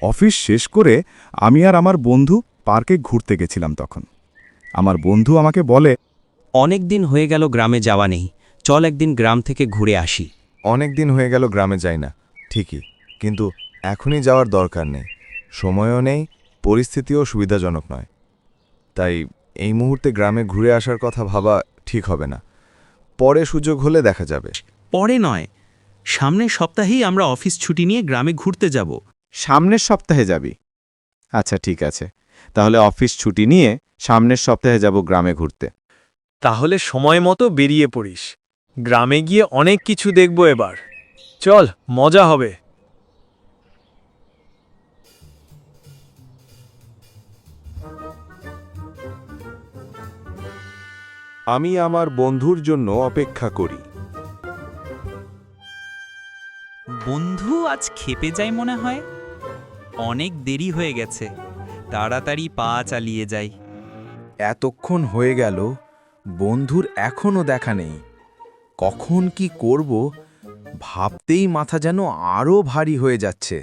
Office শেষ করে আমি আর আমার বন্ধু পার্কে ঘুরতে গেছিলাম তখন। আমার বন্ধু আমাকে বলে, অনেক দিন হয়ে গেল গ্রামে যাওয়া নেই, চল একদিন গ্রাম থেকে ঘুরে আসি। অনেক দিন হয়ে গেল গ্রামে যাই না, ঠিকই, কিন্তু এখনই যাওয়ার দরকার নেই, সময়ও নেই, পরিস্থিতিও সুবিধাজনক নয়। তাই এই মুহূর্তে গ্রামে ঘুরে আসার কথা ভাবা ঠিক হবে না, পরে সুযোগ হলে দেখা যাবে। পরে নয়, সামনের সপ্তাহেই আমরা অফিস ছুটি নিয়ে গ্রামে ঘুরতে যাব। সামনের সপ্তাহে যাবি? আচ্ছা ঠিক আছে, তাহলে অফিস ছুটি নিয়ে সামনের সপ্তাহে যাব গ্রামে ঘুরতে। তাহলে সময় মতো বেরিয়ে পড়িস, গ্রামে গিয়ে অনেক কিছু দেখব এবার। চল, মজা হবে। আমি আমার বন্ধুর জন্য অপেক্ষা করি। বন্ধু আজ খেপে যায় মনে হয়, অনেক দেরি হয়ে গেছে, তাড়াতাড়ি পা চালিয়ে যাই। এতক্ষণ হয়ে গেল, বন্ধুর এখনো দেখা নেই। কখন কি করব ভাবতেই মাথা যেন আরও ভারী হয়ে যাচ্ছে।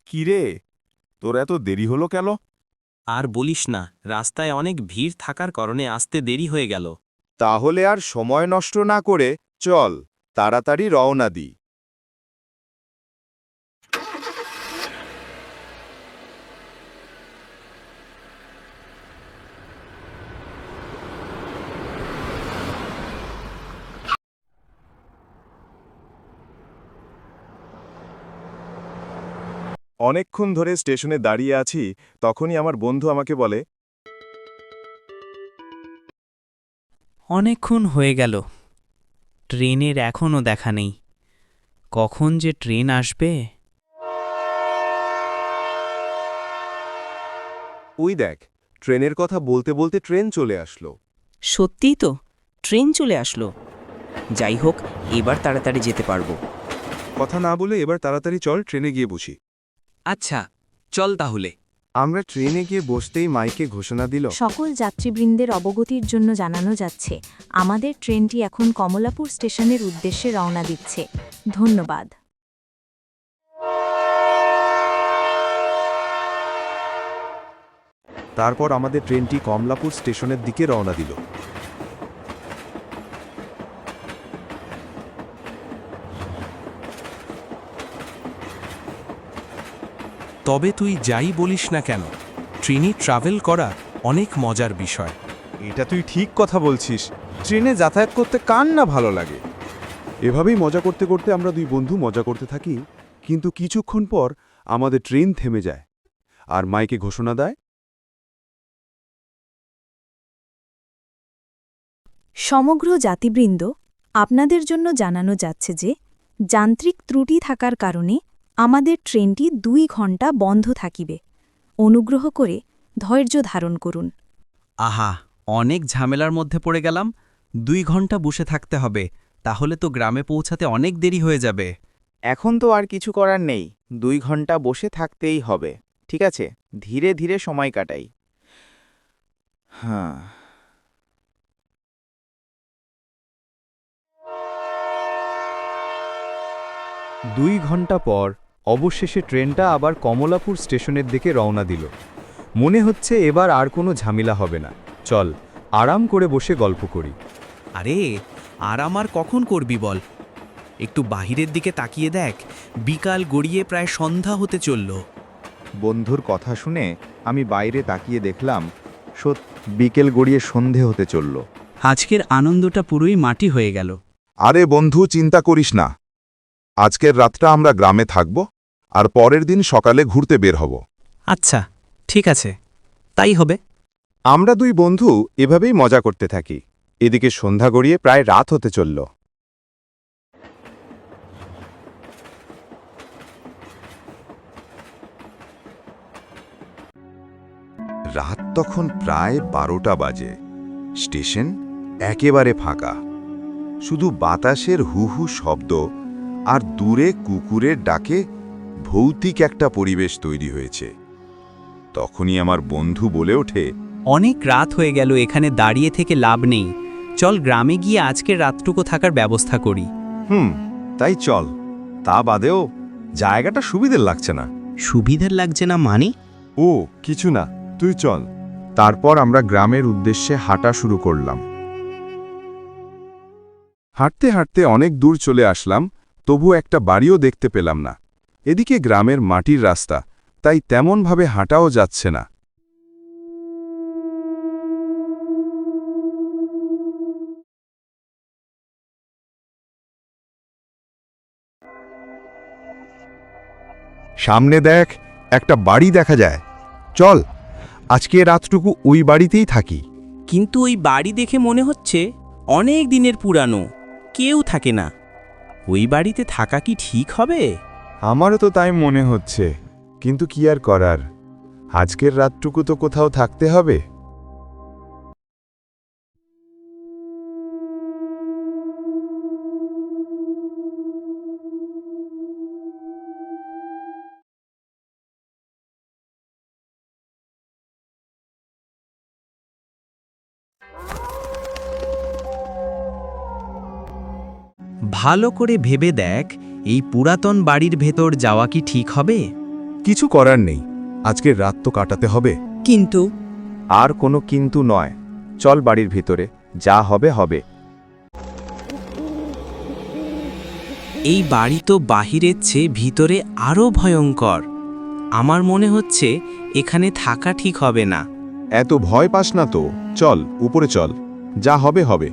কিরে, তোর এত দেরি হলো কেন? আর বলিস না, রাস্তায় অনেক ভিড় থাকার কারণে আসতে দেরি হয়ে গেল। তাহলে আর সময় নষ্ট না করে চল তাড়াতাড়ি রওনা দিই। অনেকক্ষণ ধরে স্টেশনে দাঁড়িয়ে আছি, তখনই আমার বন্ধু আমাকে বলে, অনেকক্ষণ হয়ে গেল, ট্রেনের এখনও দেখা নেই, কখন যে ট্রেন আসবে। ওই দেখ, ট্রেনের কথা বলতে বলতে ট্রেন চলে আসলো। সত্যিই তো, ট্রেন চলে আসলো। যাই হোক, এবার তাড়াতাড়ি যেতে পারবো। কথা না বলে এবার তাড়াতাড়ি চল ট্রেনে গিয়ে বসি। আচ্ছা, চল তাহলে। আমরা ট্রেনে গিয়ে বসতেই মাইকে ঘোষণা দিল, সকল যাত্রীবৃন্দের অবগতির জন্য জানানো যাচ্ছে, আমাদের ট্রেনটি এখন কমলাপুর স্টেশনের উদ্দেশ্যে রওনা দিচ্ছে। ধন্যবাদ। তারপর আমাদের ট্রেনটি কমলাপুর স্টেশনের দিকে রওনা দিল। তবে তুই যাই বলিস না কেন, ট্রেনে ট্রাভেল করা অনেক মজার বিষয়। এটা তুই ঠিক কথা বলছিস, ট্রেনে যাতায়াত করতে কার না ভালো লাগে। এভাবেই মজা করতে করতে আমরা দুই বন্ধু মজা করতে থাকি, কিন্তু কিছুক্ষণ পর আমাদের ট্রেন থেমে যায় আর মাইকে ঘোষণা দেয়, সমগ্র জাতিবৃন্দ, আপনাদের জন্য জানানো যাচ্ছে যে যান্ত্রিক ত্রুটি থাকার কারণে আমাদের ট্রেনটি 2 ঘণ্টা বন্ধ থাকিবে। অনুগ্রহ করে ধৈর্য ধারণ করুন। আহা, অনেক ঝামেলার মধ্যে পড়ে গেলাম। 2 ঘন্টা বসে থাকতে হবে, তাহলে তো গ্রামে পৌঁছাতে অনেক দেরি হয়ে যাবে। এখন তো আর কিছু করার নেই, 2 ঘন্টা বসে থাকতেই হবে। ঠিক আছে, ধীরে ধীরে সময় কাটাই। হ্যাঁ, 2 ঘন্টা পর অবশেষে ট্রেনটা আবার কমলাপুর স্টেশনের দিকে রওনা দিল। মনে হচ্ছে এবার আর কোনো ঝামেলা হবে না। চল, আরাম করে বসে গল্প করি। আরে, আর আমার কখন করবি বল? একটু বাহিরের দিকে তাকিয়ে দেখ, বিকাল গড়িয়ে প্রায় সন্ধ্যা হতে চলল। বন্ধুর কথা শুনে আমি বাইরে তাকিয়ে দেখলাম, বিকেল গড়িয়ে সন্ধে হতে চলল। আজকের আনন্দটা পুরোই মাটি হয়ে গেল। আরে বন্ধু, চিন্তা করিস না, আজকের রাতটা আমরা গ্রামে থাকব আর পরের দিন সকালে ঘুরতে বের হব। আচ্ছা, ঠিক আছে, তাই হবে। আমরা দুই বন্ধু এভাবেই মজা করতে থাকি। এদিকে সন্ধ্যা গড়িয়ে প্রায় রাত হতে চলল। রাত তখন প্রায় 12টা বাজে। স্টেশন একেবারে ফাঁকা, শুধু বাতাসের হু হু শব্দ আর দূরে কুকুরের ডাকে ভৌতিক একটা পরিবেশ তৈরি হয়েছে। তখনই আমার বন্ধু বলে ওঠে, অনেক রাত হয়ে গেল, এখানে দাঁড়িয়ে থেকে লাভ নেই, চল গ্রামে গিয়ে আজকের রাতটুকু থাকার ব্যবস্থা করি। তাই চল। তা বাদেও জায়গাটা সুবিধের লাগছে না। সুবিধার লাগছে না মানে? ও কিছু না, তুই চল। তারপর আমরা গ্রামের উদ্দেশ্যে হাঁটা শুরু করলাম। হাঁটতে হাঁটতে অনেক দূর চলে আসলাম, তবু একটা বাড়িও দেখতে পেলাম না। এদিকে গ্রামের মাটির রাস্তা, তাই তেমনভাবে হাঁটাও যাচ্ছে না। সামনে দেখ, একটা বাড়ি দেখা যায়। চল, আজকে রাতটুকু ওই বাড়িতেই থাকি। কিন্তু ওই বাড়ি দেখে মনে হচ্ছে অনেক দিনের পুরানো, কেউ থাকে না। ওই বাড়িতে থাকা কি ঠিক হবে? আমারও তো তাই মনে হচ্ছে, কিন্তু কি আর করার, আজকের রাতটুকু তো কোথাও থাকতে হবে। ভালো করে ভেবে দেখ, এই পুরাতন বাড়ির ভেতর যাওয়া কি ঠিক হবে? কিছু করার নেই, আজকের রাত তো কাটাতে হবে। কিন্তু আর কোনো কিন্তু নয়, চল বাড়ির ভিতরে, যা হবে হবে। এই বাড়ি তো বাহিরের চেয়ে ভিতরে আরও ভয়ঙ্কর। আমার মনে হচ্ছে এখানে থাকা ঠিক হবে না। এত ভয় পাস না তো, চল উপরে চল, যা হবে হবে।